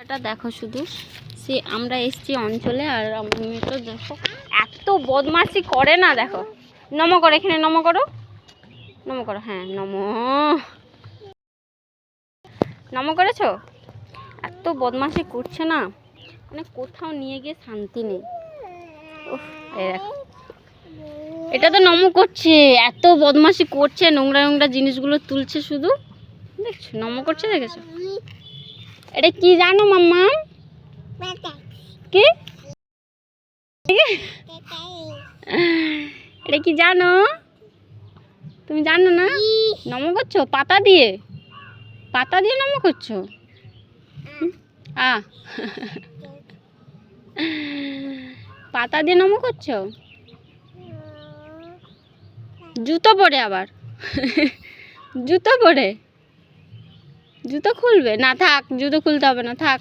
এটা দেখো শুধু সে আমরা এসছি অঞ্চলে আর আমার মেয়েটা দেখো এত বদমাশি করে না। দেখো নম করো, এখানে নম করো, নম করো, হ্যাঁ নম করেছো। এত বদমাশি করছে না, মানে কোথাও নিয়ে গিয়ে শান্তি নেই। এটা তো নম করছে, এত বদমাশি করছে, নোংরা নোংরা জিনিসগুলো তুলছে শুধু, দেখছো নম করছে, দেখেছো। এটা কি জানো মাম্মা? কি এটা কি জানো? তুমি জানো না? নম করছো পাতা দিয়ে, পাতা দিয়ে নম করছো। পাতা দিয়ে নম করছো, জুতো পরে আবার জুতো পরে, জুতো খুলবে না, থাক জুতো খুলতে হবে না, থাক।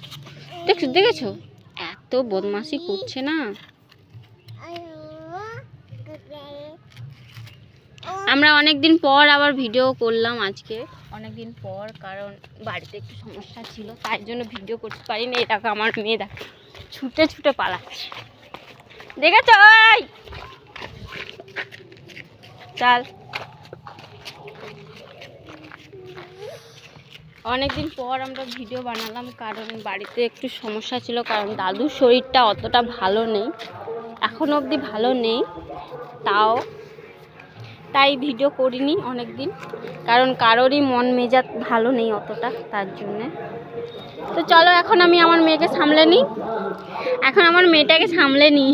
দেখেছো এত বদমাশি করছে না। আমরা অনেক দিন পর আবার ভিডিও করলাম আজকে, অনেক দিন পর, কারণ বাড়িতে একটু সমস্যা ছিল, তাই জন্য ভিডিও করতে পারিনি। এই দেখো আমার মেয়ে দেখো ছুটে ছুটে পালাচ্ছে, দেখেছো? চল, অনেকদিন পর আমরা ভিডিও বানালাম, কারণ বাড়িতে একটু সমস্যা ছিল, কারণ দাদুর শরীরটা অতটা ভালো নেই, এখনো অবধি ভালো নেই, তাই ভিডিও করিনি অনেক দিন, কারণ কারোরই মন মেজাজ ভালো নেই অতটা, তার জন্যে। তো চলো এখন আমি আমার মেয়েকে সামলে নিই, এখন আমার মেয়েটাকে সামলে নিই।